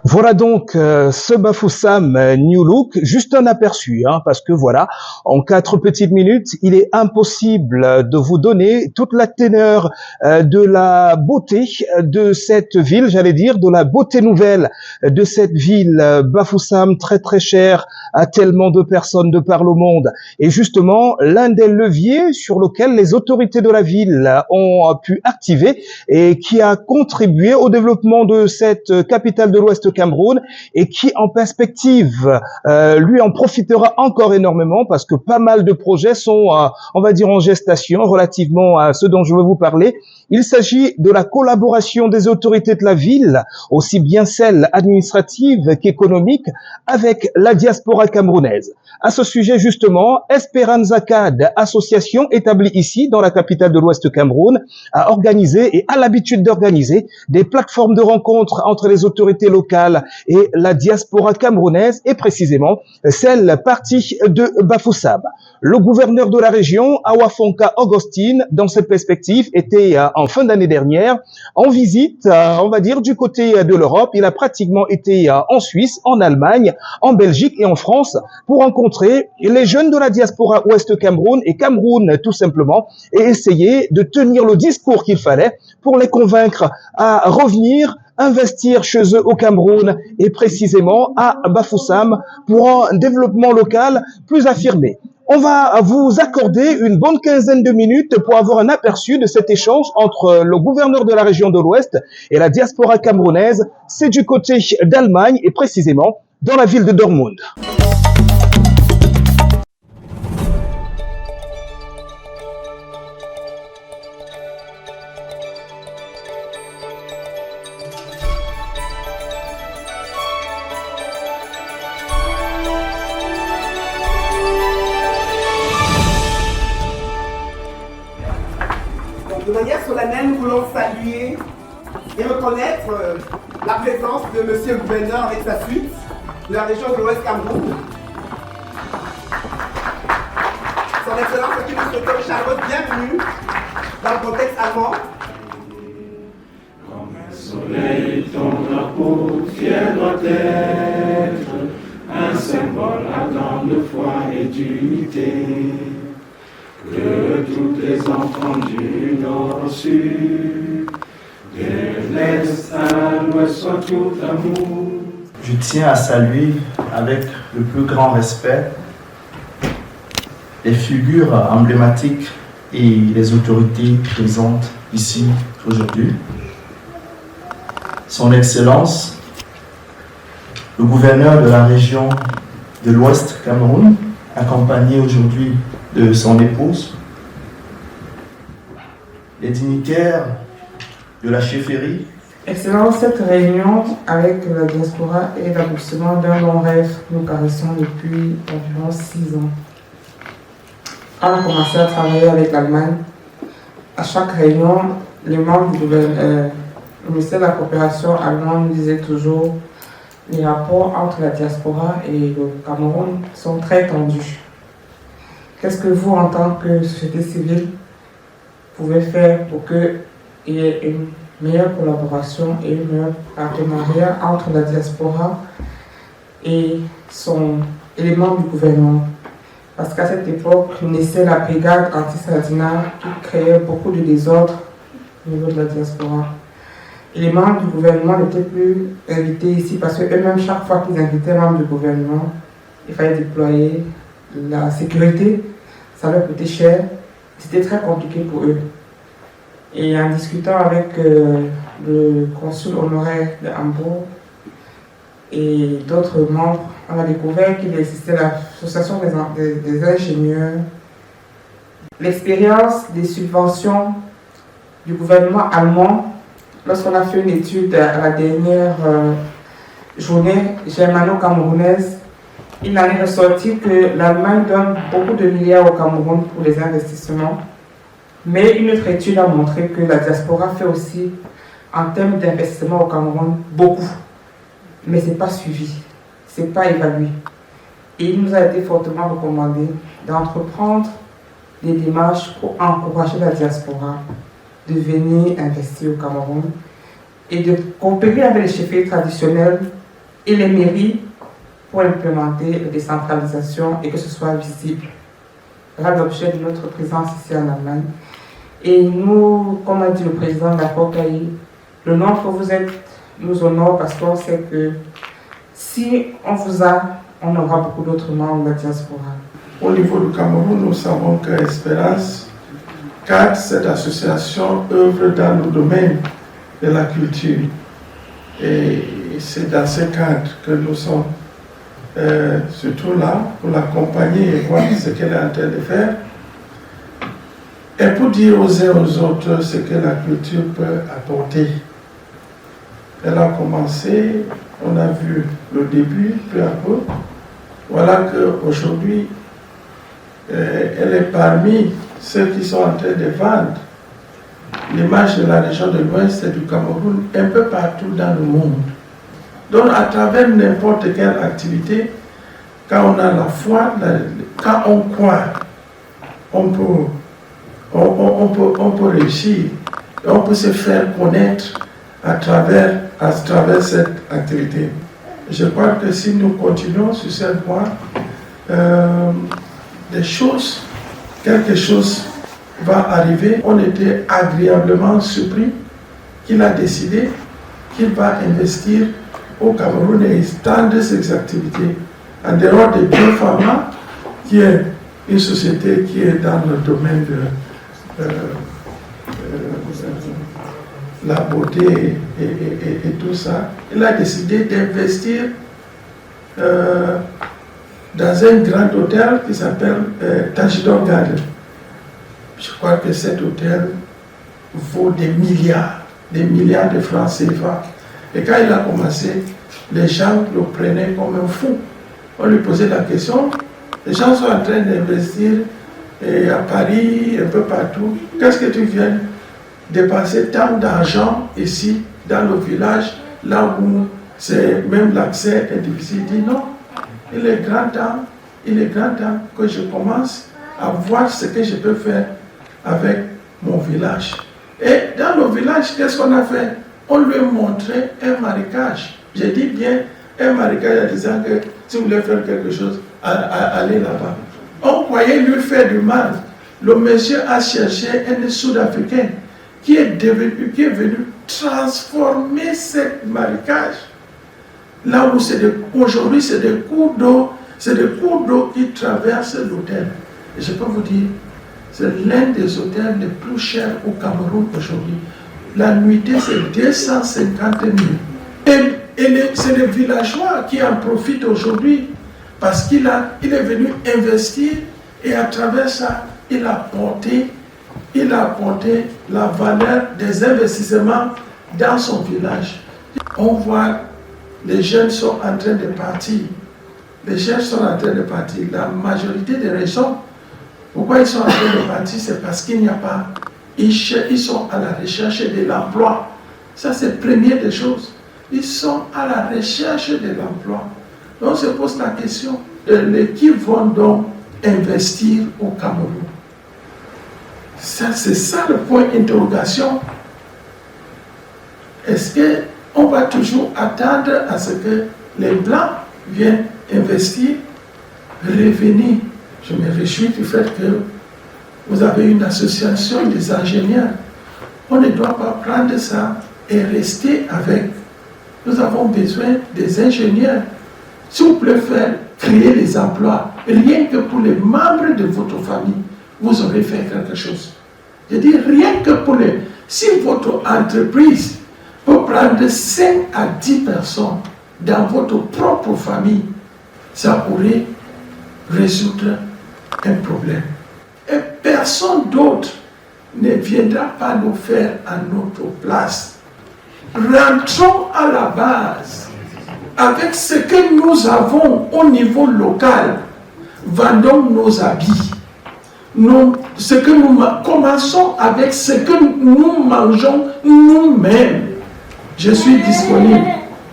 Voilà donc ce Bafoussam New Look, juste un aperçu, parce que voilà, en 4 petites minutes, il est impossible de vous donner toute la teneur de la beauté de cette ville, j'allais dire, de la beauté nouvelle de cette ville Bafoussam, très très chère à tellement de personnes de par le monde. Et justement, l'un des leviers sur lequel les autorités de la ville ont pu activer et qui a contribué au développement de cette capitale de l'Ouest Cameroun et qui en perspective lui en profitera encore énormément parce que pas mal de projets sont on va dire en gestation relativement à ce dont je veux vous parler. Il s'agit de la collaboration des autorités de la ville, aussi bien celles administratives qu'économiques, avec la diaspora camerounaise. À ce sujet, justement, Esperanza CAD, association établie ici, dans la capitale de l'Ouest Cameroun, a organisé et a l'habitude d'organiser des plateformes de rencontres entre les autorités locales et la diaspora camerounaise, et précisément celle partie de Bafoussam. Le gouverneur de la région, Awafonka Augustine, dans cette perspective, était en fin d'année dernière en visite, on va dire, du côté de l'Europe. Il a pratiquement été en Suisse, en Allemagne, en Belgique et en France pour rencontrer les jeunes de la diaspora Ouest Cameroun et Cameroun tout simplement et essayer de tenir le discours qu'il fallait pour les convaincre à revenir investir chez eux au Cameroun et précisément à Bafoussam pour un développement local plus affirmé. On va vous accorder une bonne quinzaine de minutes pour avoir un aperçu de cet échange entre le gouverneur de la région de l'Ouest et la diaspora camerounaise. C'est du côté d'Allemagne et précisément dans la ville de Dortmund. De manière solennelle, nous voulons saluer et reconnaître la présence de Monsieur le gouverneur avec sa suite de la région de l'Ouest Cameroun. Son Excellence, à qui nous souhaitons une chaleureuse bienvenue dans le contexte allemand. Comme un soleil, ton drapeau fier doit être un symbole ardent de foi et d'unité. Que tous les enfants du nord au sud, de l'est à l'ouest soient tout amour. Je tiens à saluer avec le plus grand respect les figures emblématiques et les autorités présentes ici aujourd'hui. Son Excellence, le gouverneur de la région de l'Ouest Cameroun, accompagné aujourd'hui de son épouse, les dignitaires de la chefferie. Excellence, cette réunion avec la diaspora est l'aboutissement d'un long rêve que nous caressons depuis environ 6 ans. Quand on a commencé à travailler avec l'Allemagne, à chaque réunion, les membres du le ministère de la coopération allemand nous disait toujours les rapports entre la diaspora et le Cameroun sont très tendus. Qu'est-ce que vous, en tant que société civile, pouvez faire pour qu'il y ait une meilleure collaboration et un meilleur partenariat entre la diaspora et les membres du gouvernement? Parce qu'à cette époque, naissait la brigade anti-Sardina qui créait beaucoup de désordre au niveau de la diaspora. Et les membres du gouvernement n'étaient plus invités ici parce qu'eux-mêmes, chaque fois qu'ils invitaient un membre du gouvernement, il fallait déployer la sécurité. Ça leur coûtait cher, c'était très compliqué pour eux. Et en discutant avec le consul honoraire de Hambourg et d'autres membres, on a découvert qu'il existait l'association des ingénieurs. L'expérience des subventions du gouvernement allemand, lorsqu'on a fait une étude à la dernière journée germano-camerounaise, il en est ressorti que l'Allemagne donne beaucoup de milliards au Cameroun pour les investissements, mais une autre étude a montré que la diaspora fait aussi, en termes d'investissement au Cameroun, beaucoup. Mais ce n'est pas suivi, ce n'est pas évalué. Et il nous a été fortement recommandé d'entreprendre des démarches pour encourager la diaspora de venir investir au Cameroun et de coopérer avec les chefferies traditionnelles et les mairies pour implémenter la décentralisation et que ce soit visible. Voilà l'objet de notre présence ici en Allemagne. Et nous, comme a dit le président de la COCAI, le nom que vous êtes nous honore parce qu'on sait que si on vous a, on aura beaucoup d'autres membres de la diaspora. Au niveau du Cameroun, nous savons que Espérance 4, cette association œuvre dans le domaine de la culture. Et c'est dans ce cadre que nous sommes surtout là pour l'accompagner et voir ce qu'elle est en train de faire. Et pour dire aux uns et aux autres ce que la culture peut apporter. Elle a commencé, on a vu le début, peu à peu. Voilà qu'aujourd'hui, elle est parmi ceux qui sont en train de vendre l'image de la région de l'Ouest et du Cameroun un peu partout dans le monde. Donc à travers n'importe quelle activité, quand on a la foi, quand on croit, on peut réussir et on peut se faire connaître à travers cette activité. Je crois que si nous continuons sur cette voie, quelque chose va arriver. On était agréablement surpris qu'il a décidé qu'il va investir au Cameroun et étendre ses activités en dehors de Biopharma, qui est une société qui est dans le domaine de la beauté et tout ça. Il a décidé d'investir dans un grand hôtel qui s'appelle Tajidor Garden. Je crois que cet hôtel vaut des milliards de francs CFA. Et quand il a commencé, les gens le prenaient comme un fou. On lui posait la question, les gens sont en train d'investir à Paris, un peu partout. Qu'est-ce que tu viens dépenser tant d'argent ici, dans le village, là où même l'accès est difficile? Il dit non, il est grand temps que je commence à voir ce que je peux faire avec mon village. Et dans le village, qu'est-ce qu'on a fait? On lui a montré un marécage. Je dis bien un marécage en disant que si vous voulez faire quelque chose, allez là-bas. On croyait lui faire du mal. Le monsieur a cherché un Sud-Africain qui est venu transformer cette marécage. Là où aujourd'hui c'est des cours d'eau, qui traversent l'hôtel. Et je peux vous dire, c'est l'un des hôtels les plus chers au Cameroun aujourd'hui. La nuitée, c'est 250 000. Et c'est les villageois qui en profitent aujourd'hui parce qu'il est venu investir et à travers ça, il a apporté la valeur des investissements dans son village. On voit les jeunes sont en train de partir. La majorité des raisons pourquoi ils sont en train de partir, c'est parce qu'il n'y a pas. Ils sont à la recherche de l'emploi. Ça, c'est la première des choses. Ils sont à la recherche de l'emploi. Donc, on se pose la question de qui vont donc investir au Cameroun. C'est ça le point d'interrogation. Est-ce qu'on va toujours attendre à ce que les Blancs viennent investir, revenir? Je me réjouis du fait que vous avez une association des ingénieurs. On ne doit pas prendre ça et rester avec. Nous avons besoin des ingénieurs. Si vous pouvez créer des emplois, rien que pour les membres de votre famille, vous aurez fait quelque chose. Je dis rien que pour les... Si votre entreprise peut prendre 5 à 10 personnes dans votre propre famille, ça pourrait résoudre un problème. Et personne d'autre ne viendra pas nous faire à notre place. Rentrons à la base avec ce que nous avons au niveau local. Vendons nos habits. Commençons avec ce que nous mangeons nous-mêmes. Je suis disponible.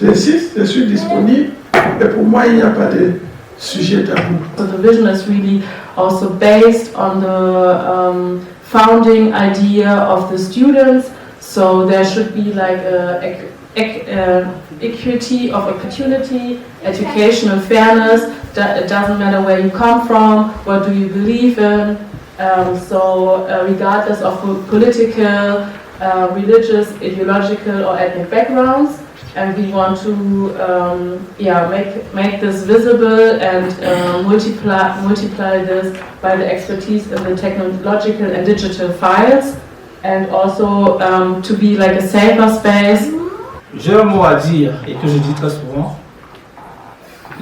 Je suis disponible. Et pour moi, il n'y a pas de sujet tabou. So the vision is really also based on the founding idea of the students. So there should be like equity of opportunity, educational fairness. It doesn't matter where you come from, what do you believe in. Regardless of political, religious, ideological or ethnic backgrounds. And we want to make this visible and multiply this by the expertise in the technological and digital files, and also to be like a safer space. J'ai un mot à dire et que je dis très souvent.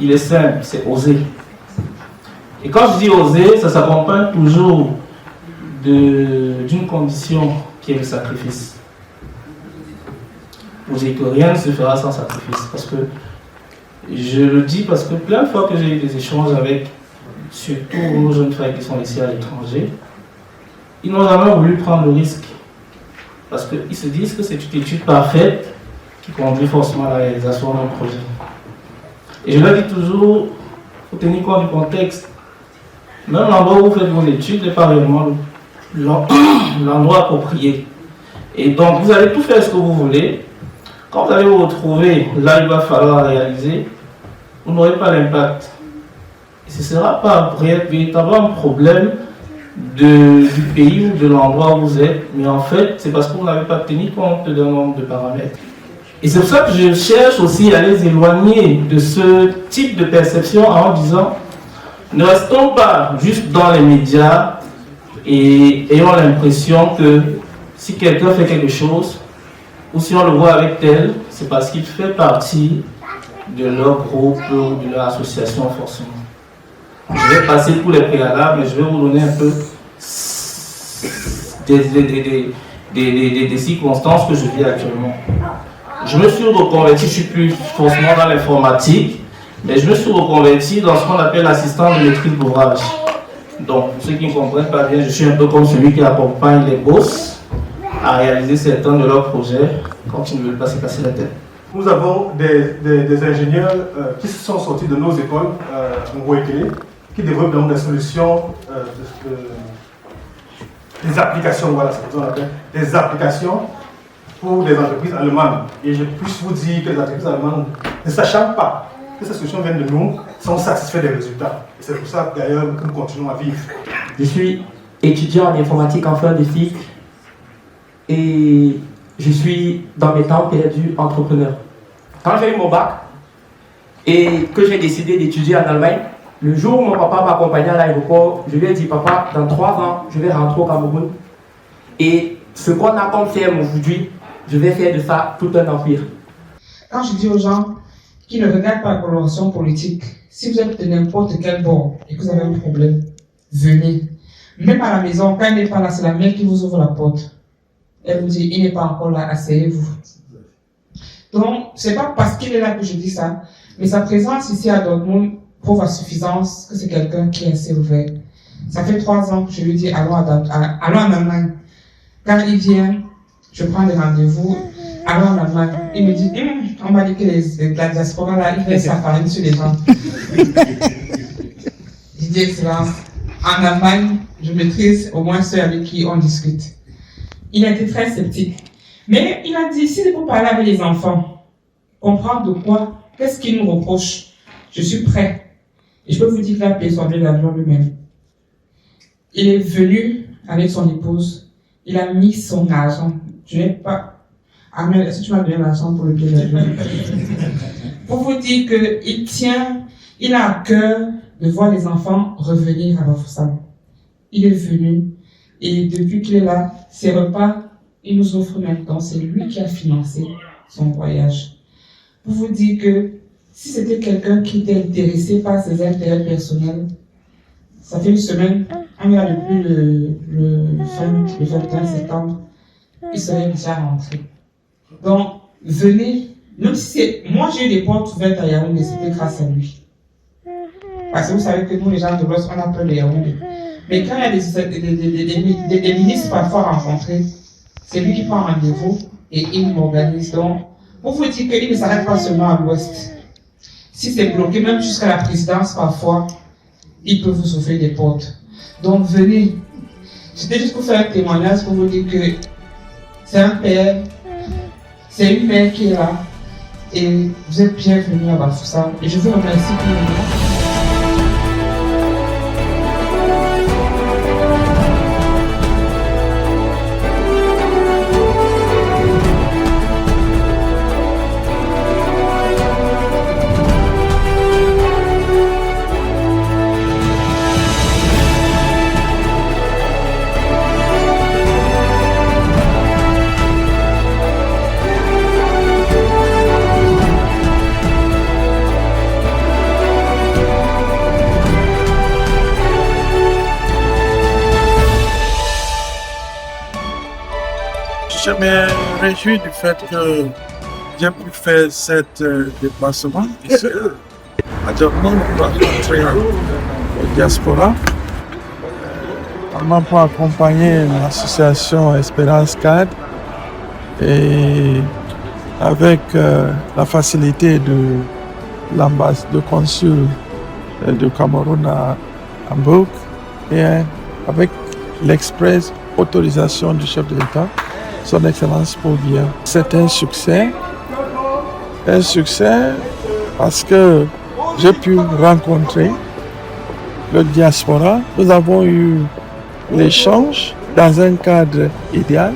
Il est simple, c'est oser. Et quand je dis oser, ça s'accompagne toujours d'une condition qui est le sacrifice. Vous dites que rien ne se fera sans sacrifice, parce que je le dis parce que plein de fois que j'ai eu des échanges avec surtout nos jeunes frères qui sont ici à l'étranger, ils n'ont jamais voulu prendre le risque, parce qu'ils se disent que c'est une étude parfaite qui conduit forcément à la réalisation d'un projet. Et je leur dis toujours, il faut tenir compte du contexte. Même l'endroit où vous faites vos études n'est pas réellement l'endroit approprié. Et donc vous allez tout faire ce que vous voulez. Quand vous allez vous retrouver là, il va falloir réaliser, vous n'aurez pas l'impact. Et ce ne sera pas véritablement un problème du pays ou de l'endroit où vous êtes, mais en fait, c'est parce que vous n'avez pas tenu compte d'un nombre de paramètres. Et c'est pour ça que je cherche aussi à les éloigner de ce type de perception en disant, ne restons pas juste dans les médias et ayons l'impression que si quelqu'un fait quelque chose, ou si on le voit avec tel, c'est parce qu'il fait partie de leur groupe ou de leur association forcément. Je vais passer tous les préalables, mais je vais vous donner un peu des circonstances que je vis actuellement. Je me suis reconverti, je ne suis plus forcément dans l'informatique, mais je me suis reconverti dans ce qu'on appelle l'assistant de maîtrise d'ouvrage. Donc, pour ceux qui ne comprennent pas bien, je suis un peu comme celui qui accompagne les boss à réaliser certains de leurs projets quand ils ne veulent pas se casser la tête. Nous avons des ingénieurs qui sont sortis de nos écoles en Guayaquil, qui développent donc des solutions, des applications, voilà, c'est ce qu'on appelle, des applications pour des entreprises allemandes. Et je puis vous dire que les entreprises allemandes, ne sachant pas que ces solutions viennent de nous, sont satisfaits des résultats. Et c'est pour ça d'ailleurs que nous continuons à vivre. Je suis étudiant en informatique en fin de cycle et je suis dans mes temps perdus entrepreneur. Quand j'ai eu mon bac et que j'ai décidé d'étudier en Allemagne, le jour où mon papa m'accompagnait à l'aéroport, je lui ai dit, papa, dans 3 ans, je vais rentrer au Cameroun. Et ce qu'on a comme ferme aujourd'hui, je vais faire de ça tout un empire. Quand je dis aux gens qui ne regardent pas la coloration politique, si vous êtes de n'importe quel bord et que vous avez un problème, venez. Même à la maison, quand il n'est pas là, c'est la mère qui vous ouvre la porte. Elle vous dit, il n'est pas encore là, asseyez-vous. Donc, c'est pas parce qu'il est là que je dis ça, mais sa présence ici à Dortmund prouve à suffisance que c'est quelqu'un qui est assez ouvert. Ça fait 3 ans que je lui dis, allons en Allemagne. Quand il vient, je prends des rendez-vous, allons en Allemagne. Il me dit, on m'a dit que la diaspora là, il fait sa farine sur les gens. Je dis, excellence, en Allemagne, je maîtrise au moins ceux avec qui on discute. Il a été très sceptique. Mais il a dit, si c'est pour parler avec les enfants, comprendre de quoi, qu'est-ce qu'ils nous reprochent, je suis prêt. Et je peux vous dire qu'il a payé son billet d'avion lui-même. Il est venu avec son épouse, il a mis son argent. Je n'ai pas... Amel, est-ce que tu m'as donné l'argent pour le billet d'avion? Pour vous dire il a à cœur de voir les enfants revenir à Bafoussam. Il est venu, et depuis qu'il est là, ses repas, il nous offre maintenant, c'est lui qui a financé son voyage. Pour vous dire que si c'était quelqu'un qui était intéressé par ses intérêts personnels, ça fait une semaine, on est là depuis le 21 septembre, il serait déjà rentré. Donc, venez, même si c'est... Moi, j'ai eu des portes ouvertes à Yaoundé, c'était grâce à lui. Parce que vous savez que nous, les gens de l'Ouest, on a peur de Yaoundé. Mais quand il y a des ministres parfois rencontrés, c'est lui qui prend rendez-vous et il m'organise. Donc, pour vous dire qu'il ne s'arrête pas seulement à l'Ouest. Si c'est bloqué, même jusqu'à la présidence, parfois, il peut vous ouvrir des portes. Donc, venez. C'était juste pour faire un témoignage, pour vous dire que c'est un père, c'est une mère qui est là. Et vous êtes bienvenus à Bafoussam. Et je vous remercie pour le Je me réjouis du fait que j'ai pu faire cet déplacement ici. Actuellement, nous allons rentrer au diaspora. Pour accompagner l'association Espérance Cadre et avec la facilité de l'ambassade de consul du Cameroun à Hambourg et avec l'express autorisation du chef de l'État, son Excellence Paul Biya. C'est un succès parce que j'ai pu rencontrer le diaspora. Nous avons eu l'échange dans un cadre idéal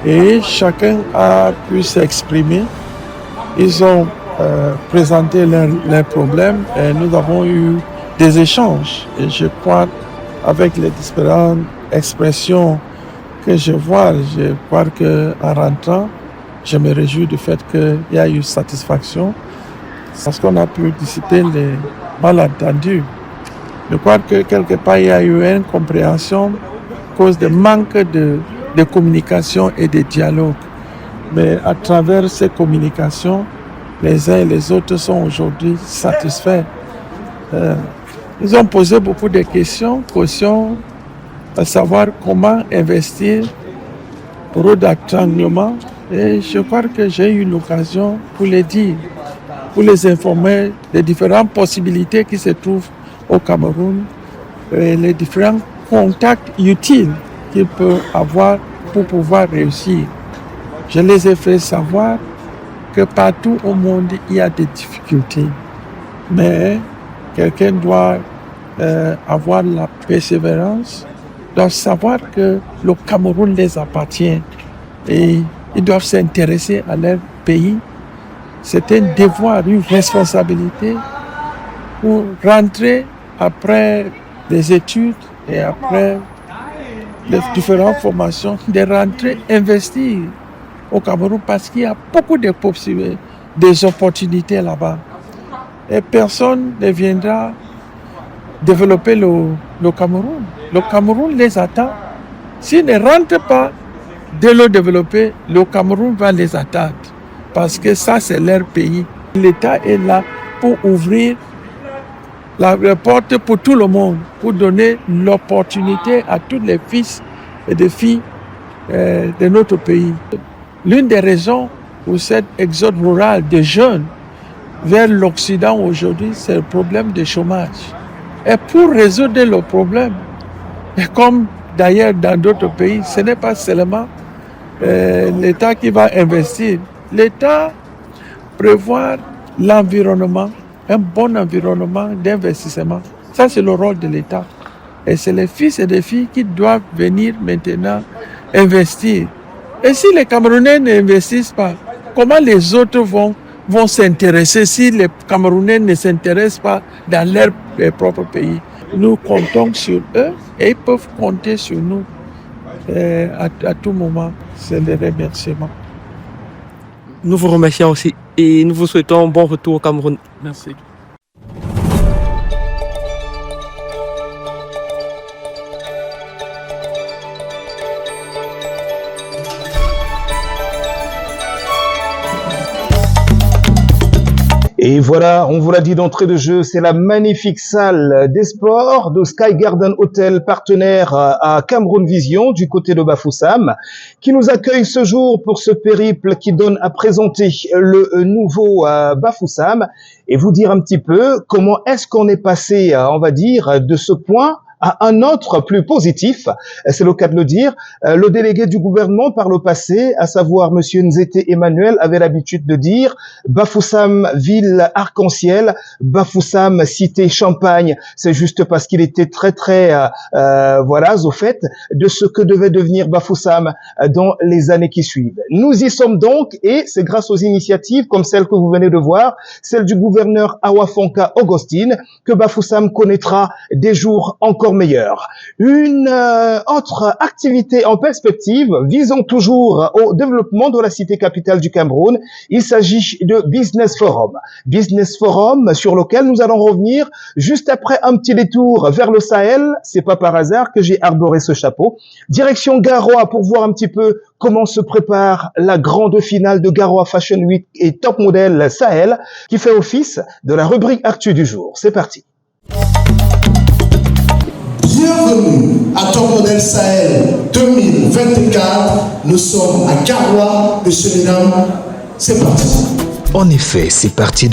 et chacun a pu s'exprimer. Ils ont présenté leurs problèmes et nous avons eu des échanges. Et je crois, avec les différentes expressions que je crois qu'en rentrant, je me réjouis du fait qu'il y a eu satisfaction parce qu'on a pu dissiper les malentendus. Je crois que quelque part, il y a eu une compréhension à cause de manque de communication et de dialogue. Mais à travers ces communications, les uns et les autres sont aujourd'hui satisfaits. Ils ont posé beaucoup de questions, à savoir comment investir pour d'accompagnement. Et je crois que j'ai eu l'occasion pour les dire, pour les informer des différentes possibilités qui se trouvent au Cameroun et les différents contacts utiles qu'ils peuvent avoir pour pouvoir réussir. Je les ai fait savoir que partout au monde, il y a des difficultés. Mais quelqu'un doit avoir la persévérance, doit savoir que le Cameroun les appartient et ils doivent s'intéresser à leur pays. C'est un devoir, une responsabilité pour rentrer après les études et après les différentes formations, de rentrer investir au Cameroun parce qu'il y a beaucoup de possibilités, des opportunités là-bas. Et personne ne viendra développer le Cameroun. Le Cameroun les attend. S'ils ne rentrent pas de le développer, le Cameroun va les attendre. Parce que ça, c'est leur pays. L'État est là pour ouvrir la porte pour tout le monde, pour donner l'opportunité à tous les fils et les filles de notre pays. L'une des raisons pour cet exode rural des jeunes vers l'Occident aujourd'hui, c'est le problème du chômage. Et pour résoudre le problème, et comme d'ailleurs dans d'autres pays, ce n'est pas seulement l'État qui va investir. L'État prévoit l'environnement, un bon environnement d'investissement. Ça, c'est le rôle de l'État. Et c'est les fils et les filles qui doivent venir maintenant investir. Et si les Camerounais n'investissent pas, comment les autres vont s'intéresser si les Camerounais ne s'intéressent pas dans leur propre pays? Nous comptons sur eux et ils peuvent compter sur nous à tout moment. C'est le remerciement. Nous vous remercions aussi et nous vous souhaitons un bon retour au Cameroun. Merci. Et voilà, on vous l'a dit d'entrée de jeu, c'est la magnifique salle des sports de Sky Garden Hotel, partenaire à Cameroun Vision, du côté de Bafoussam, qui nous accueille ce jour pour ce périple qui donne à présenter le nouveau Bafoussam et vous dire un petit peu comment est-ce qu'on est passé, on va dire, de ce point à un autre plus positif, c'est le cas de le dire. Le délégué du gouvernement par le passé, à savoir Monsieur Nzete Emmanuel, avait l'habitude de dire Bafoussam, ville arc-en-ciel, Bafoussam, cité champagne. C'est juste parce qu'il était très voilà, au fait de ce que devait devenir Bafoussam dans les années qui suivent. Nous y sommes donc, et c'est grâce aux initiatives comme celle que vous venez de voir, celle du gouverneur Awafonka Augustine, que Bafoussam connaîtra des jours encore meilleurs. Une autre activité en perspective, visant toujours au développement de la cité capitale du Cameroun, il s'agit de Business Forum. Business Forum sur lequel nous allons revenir juste après un petit détour vers le Sahel. C'est pas par hasard que j'ai arboré ce chapeau. Direction Garoua pour voir un petit peu comment se prépare la grande finale de Garoua Fashion Week et Top Model Sahel qui fait office de la rubrique Actu du jour. C'est parti. Bienvenue à Top Model Sahel 2024. Nous sommes à Garoua, messieurs et mesdames. C'est parti. En effet, c'est parti de